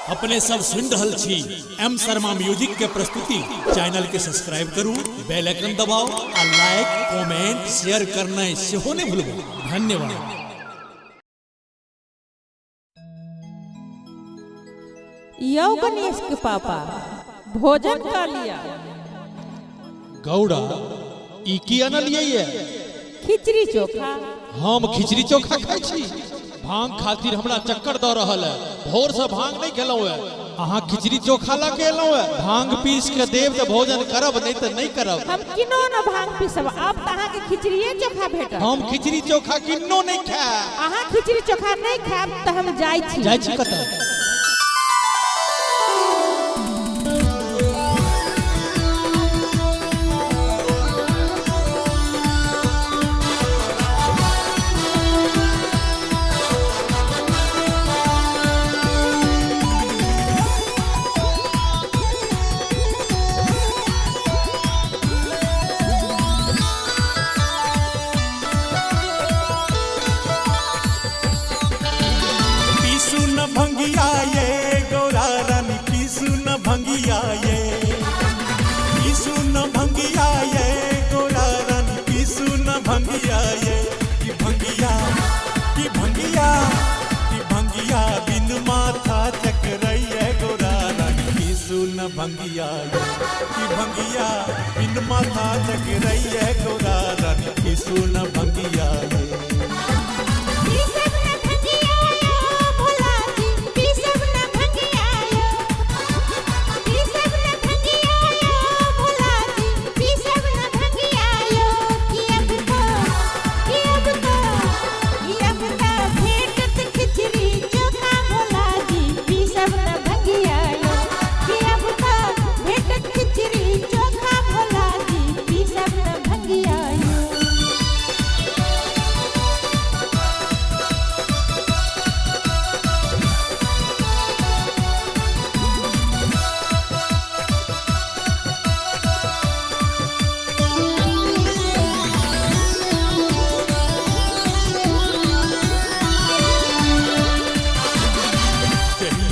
अपने सब सुन रहल छी एम शर्मा म्यूजिक के प्रस्तुति। चैनल के सब्सक्राइब करू, बेल आइकन दबाओ और लाइक कमेंट शेयर करना सेहो नहीं भूलबो। धन्यवाद। यो गणेश के पापा भोजन का लिया। गौड़ा ई की अनलिए ये? खिचड़ी चोखा। हम खिचड़ी चोखा खाई छी। भांग खातिर हमरा चक्कर द रहल है। भोर से भांग नहीं खेलौ है। अहाँ खिचड़ी चोखा ला के एलौ है। भांग पीस के देव त भोजन करब, नहीं त नहीं करब। हम किनो न भांग पीसब, अब त अहाँ के खिचड़ीए चोखा भेटत। हम खिचड़ी चोखा किन्नो नहीं खाए। अहाँ खिचड़ी चोखा नहीं खाएब त हम जाई छी। जाई छी कतऽ? भंगिया ये गौरा रानी पीसू न भंगिया ये, पीसू न भंगिया ये गौरा रानी पीसू न भंगिया ये। कि भंगिया कि भंगिया कि भंगिया बिन माथा चकराइए गौरा रानी पीसू न भंगिया ये। कि भंगिया बिन माथा चकराइए गौरा रानी पीसू न भंगिया ये।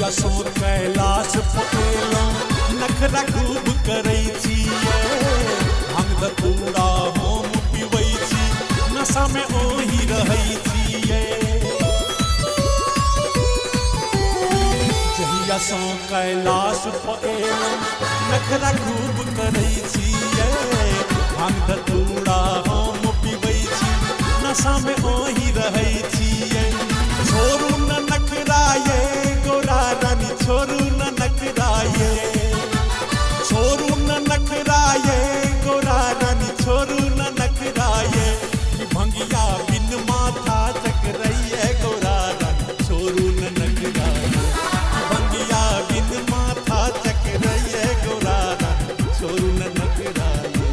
सो कैलाश पटेलो नखरा खूब करै छियै। भांग धतूरा हम पीबै छी, नशा में ओही रहै छियै। जहिया सो कैलाश पटेलो नखरा खूब करै छियै। भांग धतूरा हम पीबै छी, नशा में ओही रहै छियै। छोड़ू न नखरा ये गौरा रानी छोड़ू न नखरा ये, छोड़ू न नखरा ये गौरा रानी छोड़ू न नखरा ये। कि भंगिया बिन माथा चकराइए गौरा रानी छोड़ू न नखरा ये। कि भंगिया बिन माथा चकराइए गौरा रानी छोड़ू न नखरा ये।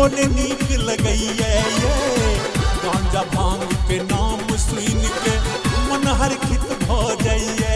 ओने नीक लगैया ये गांजा भांग के नाम सुन के मन हरखित भ जाइए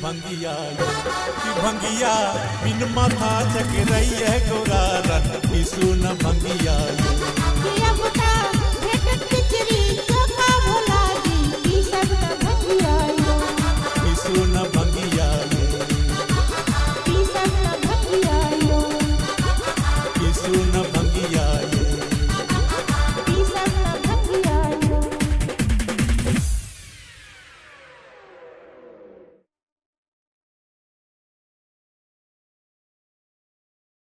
भंगिया की भंगिया बिन माथा चक रही है गोरा रन की सुन भंगिया